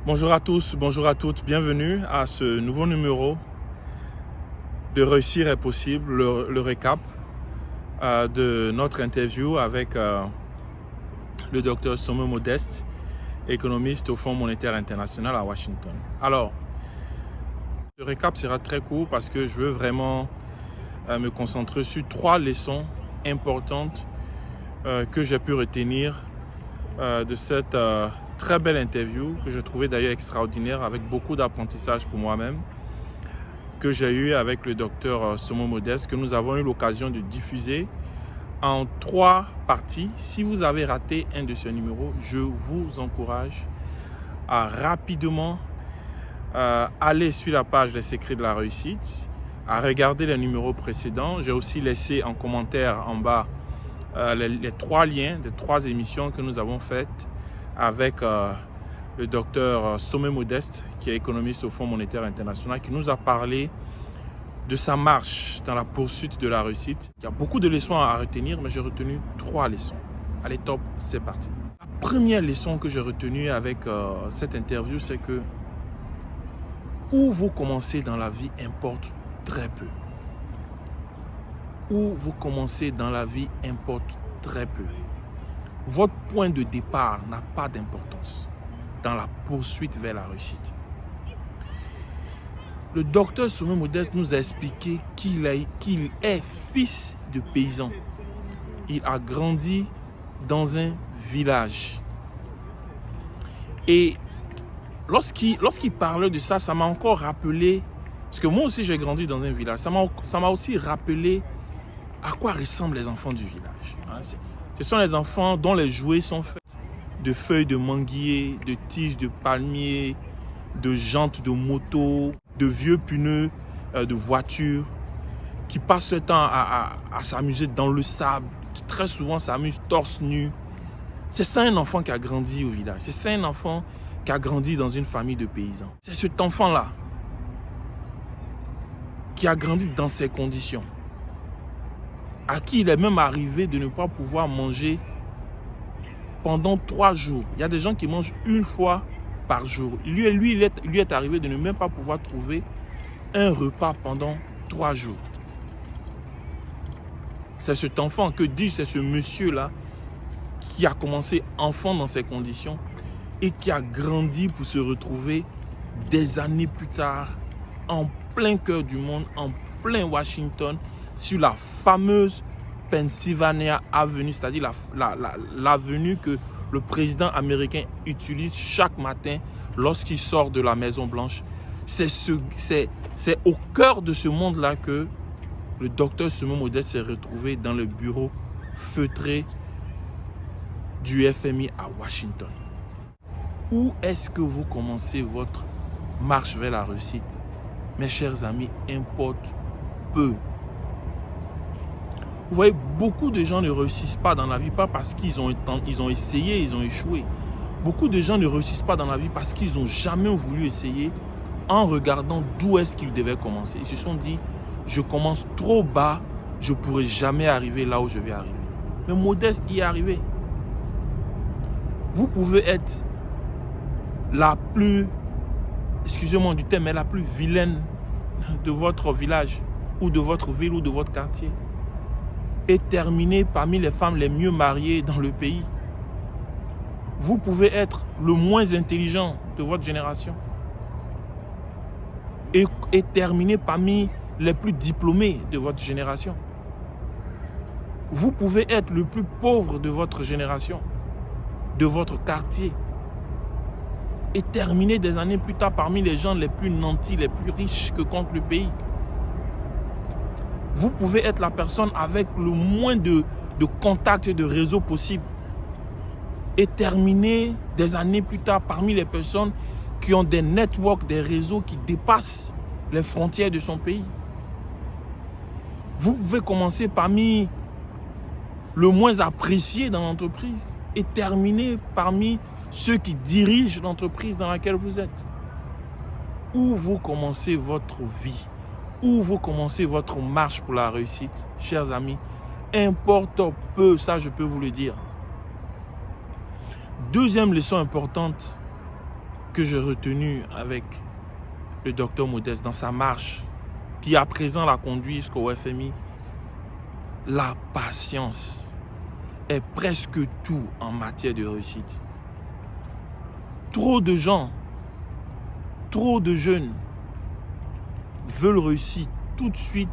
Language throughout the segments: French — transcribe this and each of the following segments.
Bonjour à tous, bonjour à toutes, bienvenue à ce nouveau numéro de Réussir est possible, le récap de notre interview avec le docteur Somo Modeste, économiste au Fonds monétaire international à Washington. Alors, le récap sera très court parce que je veux vraiment me concentrer sur 3 leçons importantes que j'ai pu retenir de cette très belle interview que je trouvais d'ailleurs extraordinaire avec beaucoup d'apprentissage pour moi-même que j'ai eu avec le docteur Somo Modeste que nous avons eu l'occasion de diffuser en 3 parties. Si vous avez raté un de ces numéros, je vous encourage à rapidement aller sur la page des secrets de la réussite, à regarder les numéros précédents. J'ai aussi laissé en commentaire en bas les 3 liens des 3 émissions que nous avons faites avec le docteur Somo Modeste, qui est économiste au Fonds monétaire international, qui nous a parlé de sa marche dans la poursuite de la réussite. Il y a beaucoup de leçons à retenir, mais j'ai retenu 3 leçons. Allez, top, c'est parti. La première leçon que j'ai retenue avec cette interview, c'est que où vous commencez dans la vie importe très peu. Où vous commencez dans la vie importe très peu. Votre point de départ n'a pas d'importance dans la poursuite vers la réussite. Le docteur Somo Modeste nous a expliqué qu'il est fils de paysan. Il a grandi dans un village. Et lorsqu'il parlait de ça, ça m'a encore rappelé, parce que moi aussi j'ai grandi dans un village, ça m'a aussi rappelé à quoi ressemblent les enfants du village. Ce sont les enfants dont les jouets sont faits de feuilles de manguier, de tiges de palmier, de jantes de moto, de vieux pneus de voitures, qui passent le temps à s'amuser dans le sable, qui très souvent s'amusent torse nu. C'est ça un enfant qui a grandi au village. C'est ça un enfant qui a grandi dans une famille de paysans. C'est cet enfant-là qui a grandi dans ces conditions, à qui il est même arrivé de ne pas pouvoir manger pendant 3 jours. Il y a des gens qui mangent 1 fois par jour. Lui est arrivé de ne même pas pouvoir trouver un repas pendant 3 jours. C'est cet enfant, que dis-je, c'est ce monsieur-là qui a commencé enfant dans ces conditions et qui a grandi pour se retrouver des années plus tard en plein cœur du monde, en plein Washington, sur la fameuse Pennsylvania Avenue, c'est-à-dire l'avenue que le président américain utilise chaque matin lorsqu'il sort de la Maison Blanche. C'est au cœur de ce monde-là que le docteur Somo Modeste s'est retrouvé dans le bureau feutré du FMI à Washington. Où est-ce que vous commencez votre marche vers la réussite? Mes chers amis, importe peu. Vous voyez, beaucoup de gens ne réussissent pas dans la vie, pas parce qu'ils ont essayé, ils ont échoué. Beaucoup de gens ne réussissent pas dans la vie parce qu'ils n'ont jamais voulu essayer en regardant d'où est-ce qu'ils devaient commencer. Ils se sont dit, je commence trop bas, je ne pourrai jamais arriver là où je vais arriver. Mais Modeste y est arrivé. Vous pouvez être la plus, excusez-moi du terme, mais la plus vilaine de votre village ou de votre ville ou de votre quartier et terminer parmi les femmes les mieux mariées dans le pays. Vous pouvez être le moins intelligent de votre génération et terminer parmi les plus diplômés de votre génération. Vous pouvez être le plus pauvre de votre génération, de votre quartier, et terminer des années plus tard parmi les gens les plus nantis, les plus riches que compte le pays. Vous pouvez être la personne avec le moins de contacts et de réseaux possibles et terminer des années plus tard parmi les personnes qui ont des networks, des réseaux qui dépassent les frontières de son pays. Vous pouvez commencer parmi le moins apprécié dans l'entreprise et terminer parmi ceux qui dirigent l'entreprise dans laquelle vous êtes. Où vous commencez votre vie, où vous commencez votre marche pour la réussite, chers amis, importe peu, ça je peux vous le dire. Deuxième leçon importante que j'ai retenu avec le docteur Modeste dans sa marche, qui à présent l'a conduit jusqu'au FMI, la patience est presque tout en matière de réussite. Trop de gens, trop de jeunes veulent réussir tout de suite,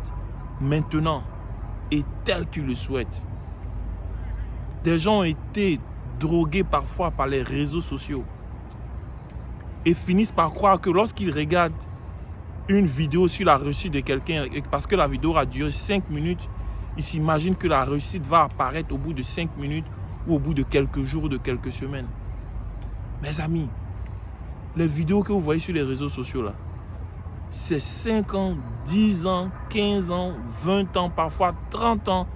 maintenant, et tel qu'ils le souhaitent. Des gens ont été drogués parfois par les réseaux sociaux et finissent par croire que lorsqu'ils regardent une vidéo sur la réussite de quelqu'un, parce que la vidéo a duré 5 minutes, ils s'imaginent que la réussite va apparaître au bout de 5 minutes ou au bout de quelques jours ou de quelques semaines. Mes amis, les vidéos que vous voyez sur les réseaux sociaux là, c'est 5 ans, 10 ans, 15 ans, 20 ans, parfois 30 ans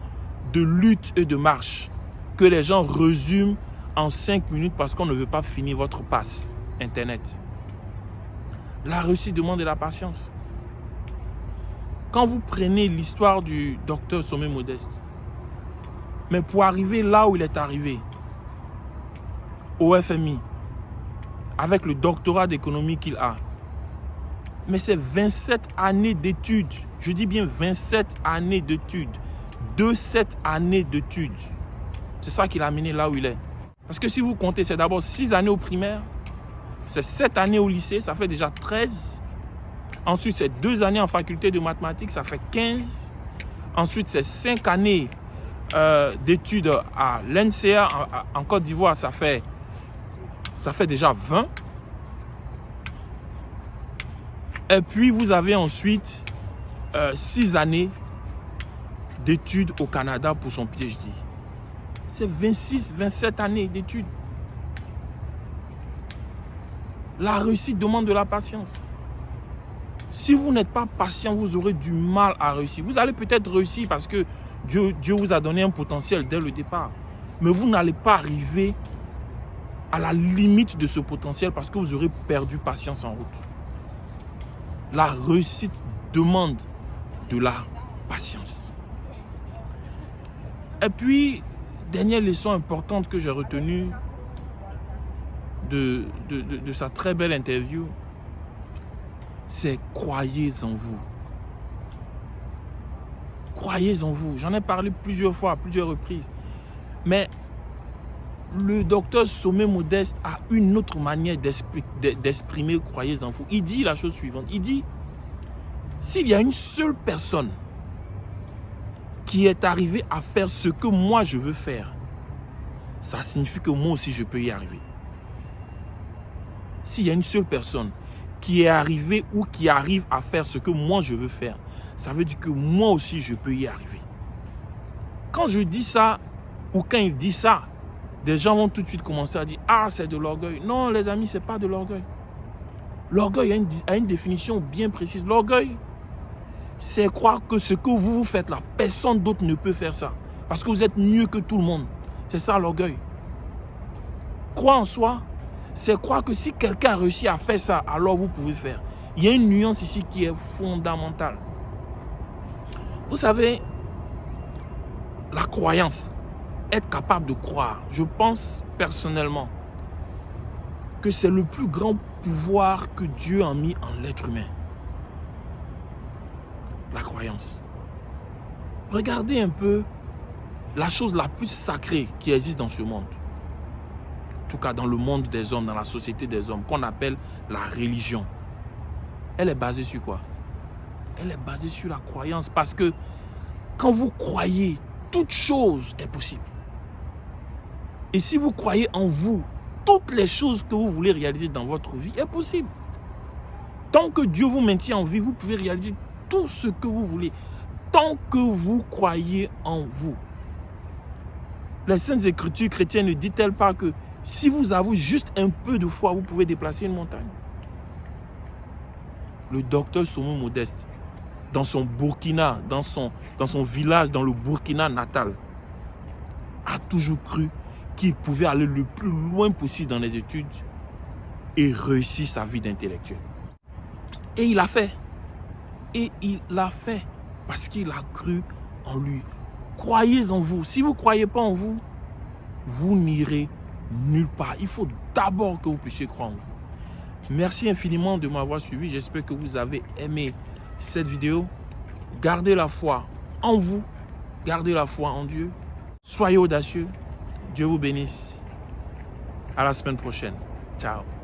de lutte et de marche que les gens résument en 5 minutes parce qu'on ne veut pas finir votre passe Internet. La réussite demande de la patience. Quand vous prenez l'histoire du docteur Sommet Modeste, mais pour arriver là où il est arrivé, au FMI, avec le doctorat d'économie qu'il a, mais c'est 27 années d'études, je dis bien 27 années d'études, 7 années d'études. C'est ça qui l'a amené là où il est. Parce que si vous comptez, c'est d'abord 6 années au primaire, c'est 7 années au lycée, ça fait déjà 13. Ensuite, c'est 2 années en faculté de mathématiques, ça fait 15. Ensuite, c'est 5 années d'études à l'NCA en Côte d'Ivoire, ça fait déjà 20. Et puis, vous avez ensuite 6 années d'études au Canada pour son PhD. C'est 26, 27 années d'études. La réussite demande de la patience. Si vous n'êtes pas patient, vous aurez du mal à réussir. Vous allez peut-être réussir parce que Dieu vous a donné un potentiel dès le départ. Mais vous n'allez pas arriver à la limite de ce potentiel parce que vous aurez perdu patience en route. La réussite demande de la patience. Et puis, dernière leçon importante que j'ai retenue de sa très belle interview, c'est croyez en vous. Croyez en vous. J'en ai parlé plusieurs fois, à plusieurs reprises. Mais le docteur Sommet Modeste a une autre manière d'exprimer croyez en vous. Il dit la chose suivante. Il dit, s'il y a une seule personne qui est arrivée à faire ce que moi je veux faire, ça signifie que moi aussi je peux y arriver. S'il y a une seule personne qui est arrivée ou qui arrive à faire ce que moi je veux faire, ça veut dire que moi aussi je peux y arriver. Quand je dis ça, ou quand il dit ça, des gens vont tout de suite commencer à dire « Ah, c'est de l'orgueil ». Non, les amis, ce n'est pas de l'orgueil. L'orgueil a une définition bien précise. L'orgueil, c'est croire que ce que vous faites là, personne d'autre ne peut faire ça. Parce que vous êtes mieux que tout le monde. C'est ça l'orgueil. Croire en soi, c'est croire que si quelqu'un a réussi à faire ça, alors vous pouvez faire. Il y a une nuance ici qui est fondamentale. Vous savez, la croyance, être capable de croire, je pense personnellement que c'est le plus grand pouvoir que Dieu a mis en l'être humain. La croyance. Regardez un peu la chose la plus sacrée qui existe dans ce monde. En tout cas dans le monde des hommes, dans la société des hommes, qu'on appelle la religion. Elle est basée sur quoi? Elle est basée sur la croyance parce que quand vous croyez, toute chose est possible. Et si vous croyez en vous, toutes les choses que vous voulez réaliser dans votre vie est possible. Tant que Dieu vous maintient en vie, vous pouvez réaliser tout ce que vous voulez. Tant que vous croyez en vous. Les Saintes Écritures chrétiennes ne disent-elles pas que si vous avez juste un peu de foi, vous pouvez déplacer une montagne? Le docteur Sommet Modeste, dans son Burkina, dans son village, dans le Burkina natal, a toujours cru qu'il pouvait aller le plus loin possible dans les études et réussir sa vie d'intellectuel. Et il l'a fait. Et il l'a fait parce qu'il a cru en lui. Croyez en vous. Si vous ne croyez pas en vous, vous n'irez nulle part. Il faut d'abord que vous puissiez croire en vous. Merci infiniment de m'avoir suivi. J'espère que vous avez aimé cette vidéo. Gardez la foi en vous. Gardez la foi en Dieu. Soyez audacieux. Dieu vous bénisse. À la semaine prochaine. Ciao.